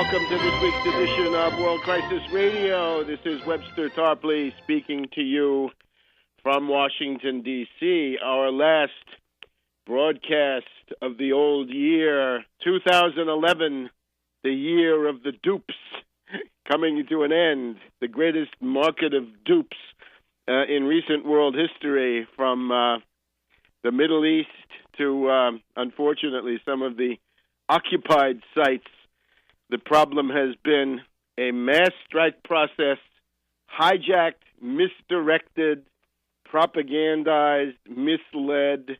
welcome to this week's edition of World Crisis Radio. This is Webster Tarpley speaking to you from Washington, D.C. Our last broadcast of the old year, 2011, the year of the dupes, coming to an end. The greatest market of dupes in recent world history, from the Middle East to, unfortunately, some of the occupied sites. The problem has been a mass strike process, hijacked, misdirected, propagandized, misled,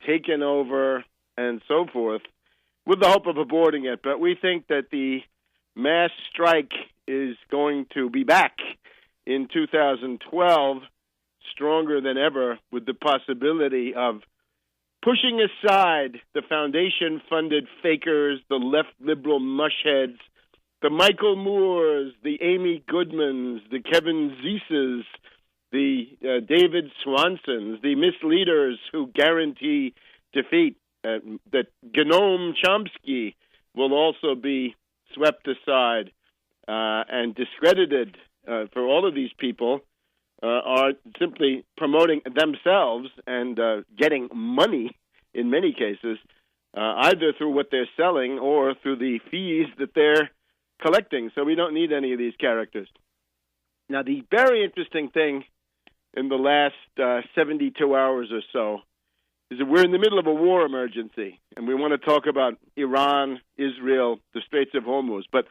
taken over, and so forth, with the hope of aborting it. But we think that the mass strike is going to be back in 2012, stronger than ever, with the possibility of pushing aside the foundation-funded fakers, the left liberal mushheads, the Michael Moores, the Amy Goodmans, the Kevin Zeeses, the David Swansons, the misleaders who guarantee defeat, that Gnome Chomsky will also be swept aside and discredited. For all of these people are simply promoting themselves and getting money, in many cases, either through what they're selling or through the fees that they're collecting. So we don't need any of these characters. Now, the very interesting thing in the last 72 hours or so is that we're in the middle of a war emergency, and we want to talk about Iran, Israel, the Straits of Hormuz. But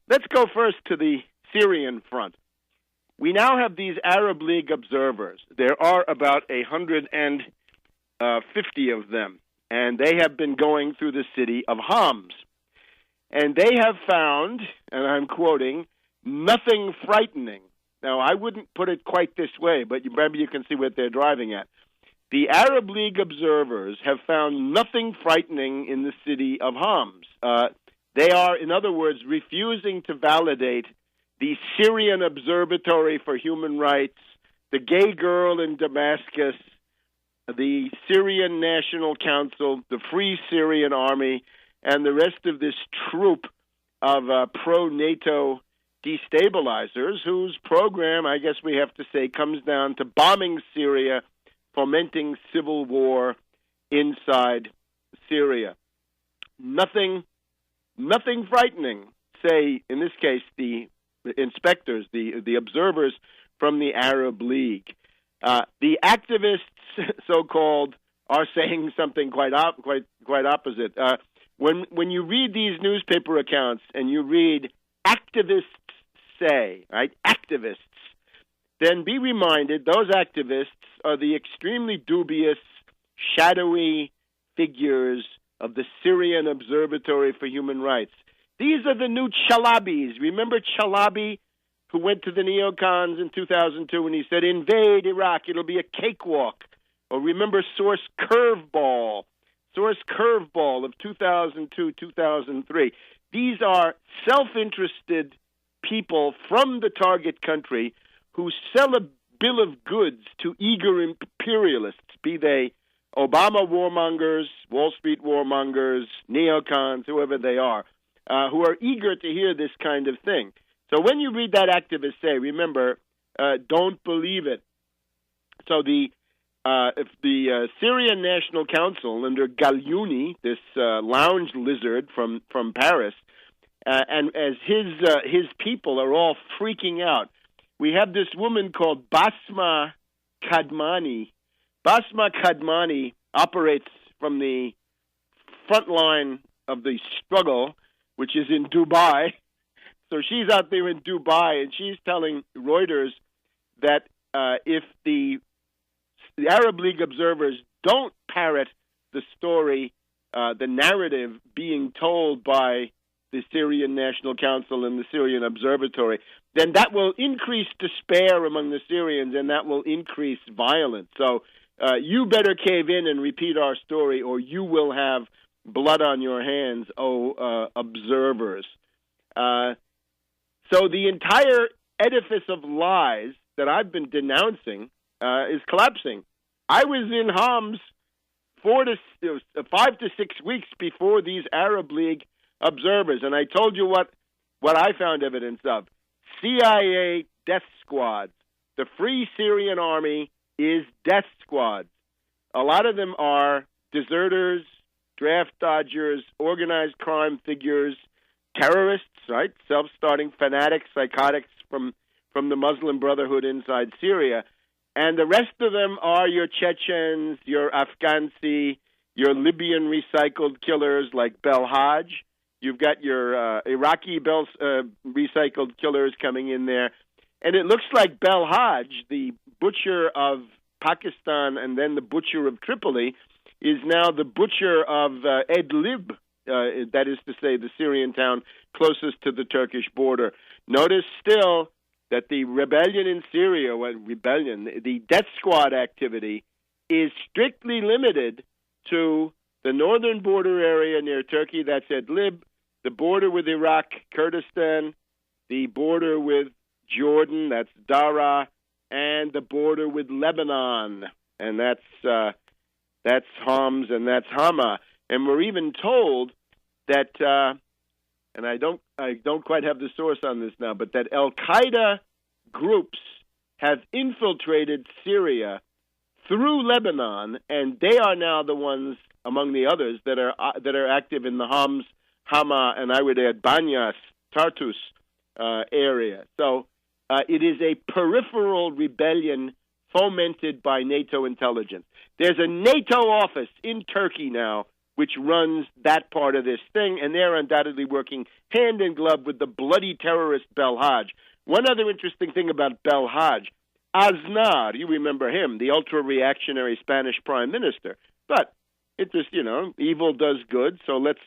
let's go first to the Syrian front. We now have these Arab League observers. There are about 150 of them, and they have been going through the city of Homs. And they have found, and I'm quoting, nothing frightening. Now, I wouldn't put it quite this way, but maybe you can see what they're driving at. The Arab League observers have found nothing frightening in the city of Homs. They are, in other words, refusing to validate the Syrian Observatory for Human Rights, the Gay Girl in Damascus, the Syrian National Council, the Free Syrian Army, and the rest of this troop of pro-NATO destabilizers whose program, I guess we have to say, comes down to bombing Syria, fomenting civil war inside Syria. Nothing frightening, say, in this case, the inspectors, the observers from the Arab League. The activists, so-called, are saying something quite opposite. When you read these newspaper accounts and you read activists say, right, activists, then be reminded those activists are the extremely dubious, shadowy figures of the Syrian Observatory for Human Rights. These are the new Chalabis. Remember Chalabi, who went to the neocons in 2002 and he said, invade Iraq, it'll be a cakewalk. Or remember Source Curveball of 2002, 2003. These are self-interested people from the target country who sell a bill of goods to eager imperialists, be they Obama warmongers, Wall Street warmongers, neocons, whoever they are, who are eager to hear this kind of thing. So when you read that activist say, remember, don't believe it. So if the Syrian National Council under Galyouni, this lounge lizard from Paris, and as his people are all freaking out, we have this woman called Basma Kadmani. Basma Kadmani operates from the front line of the struggle, which is in Dubai. So she's out there in Dubai, and she's telling Reuters that if the Arab League observers don't parrot the story, the narrative being told by the Syrian National Council and the Syrian Observatory, then that will increase despair among the Syrians, and that will increase violence. So you better cave in and repeat our story, or you will have blood on your hands, observers. So the entire edifice of lies that I've been denouncing is collapsing. I was in Homs 5 to 6 weeks before these Arab League observers, and I told you what what I found evidence of. CIA death squads. The Free Syrian Army is death squads. A lot of them are deserters, draft dodgers, organized crime figures, terrorists, right? Self-starting fanatics, psychotics from the Muslim Brotherhood inside Syria. And the rest of them are your Chechens, your Afghansi, your Libyan recycled killers like Belhaj. You've got your Iraqi recycled killers coming in there. And it looks like Belhaj, the butcher of Pakistan and then the butcher of Tripoli, is now the butcher of Idlib, that is to say the Syrian town closest to the Turkish border. Notice still that the rebellion in Syria, the death squad activity, is strictly limited to the northern border area near Turkey, that's Idlib, the border with Iraq, Kurdistan, the border with Jordan, that's Daraa, and the border with Lebanon, and that's Homs and that's Hama. And we're even told that, and I don't quite have the source on this now, but that Al-Qaeda groups have infiltrated Syria through Lebanon, and they are now the ones, among the others, that are active in the Homs, Hama, and I would add Banyas, Tartus area. So it is a peripheral rebellion fomented by NATO intelligence. There's a NATO office in Turkey now which runs that part of this thing, and they're undoubtedly working hand in glove with the bloody terrorist Belhaj. One other interesting thing about Belhaj, Aznar, you remember him, the ultra-reactionary Spanish prime minister. But it just, evil does good, so let's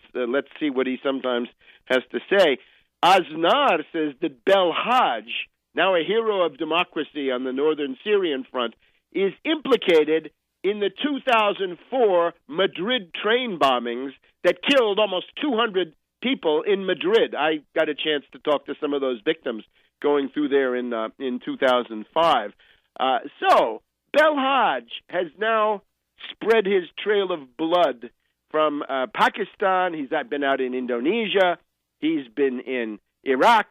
see what he sometimes has to say. Aznar says that Belhaj, now a hero of democracy on the northern Syrian front, is implicated in the 2004 Madrid train bombings that killed almost 200 people in Madrid. I got a chance to talk to some of those victims going through there in 2005. So Belhaj has now spread his trail of blood from Pakistan. He's been out in Indonesia. He's been in Iraq.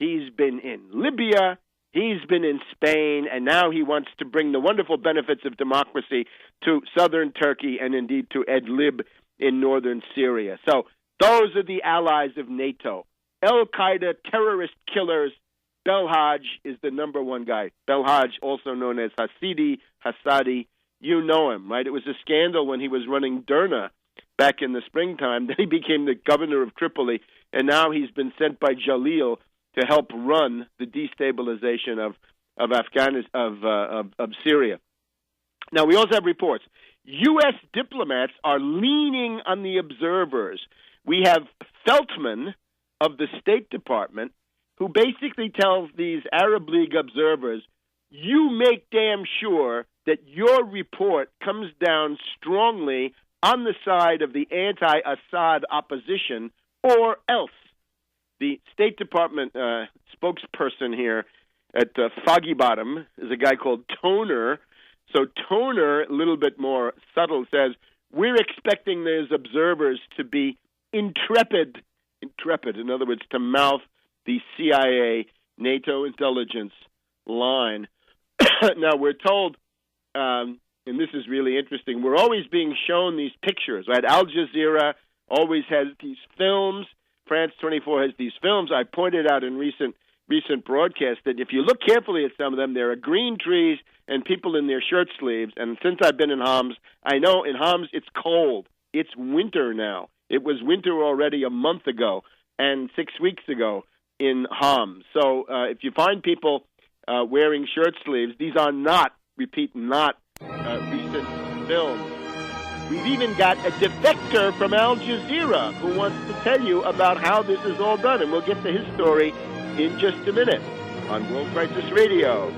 He's been in Libya. He's been in Spain, and now he wants to bring the wonderful benefits of democracy to southern Turkey and indeed to Idlib in northern Syria. So those are the allies of NATO. Al-Qaeda terrorist killers. Belhaj is the number one guy. Belhaj, also known as Hassadi. You know him, right? It was a scandal when he was running Derna back in the springtime. Then he became the governor of Tripoli, and now he's been sent by Jalil to help run the destabilization of Syria. Now, we also have reports. U.S. diplomats are leaning on the observers. We have Feltman of the State Department, who basically tells these Arab League observers, you make damn sure that your report comes down strongly on the side of the anti-Assad opposition, or else. The State Department spokesperson here at Foggy Bottom is a guy called Toner. So Toner, a little bit more subtle, says, we're expecting those observers to be intrepid, in other words, to mouth the CIA NATO intelligence line. Now, we're told, and this is really interesting, we're always being shown these pictures, right? Al Jazeera always has these films. France 24 has these films. I pointed out in recent broadcasts that if you look carefully at some of them, there are green trees and people in their shirt sleeves. And since I've been in Homs, I know in Homs it's cold. It's winter now. It was winter already a month ago and 6 weeks ago in Homs. So if you find people wearing shirt sleeves, these are not recent films. We've even got a defector from Al Jazeera who wants to tell you about how this is all done, and we'll get to his story in just a minute on World Crisis Radio.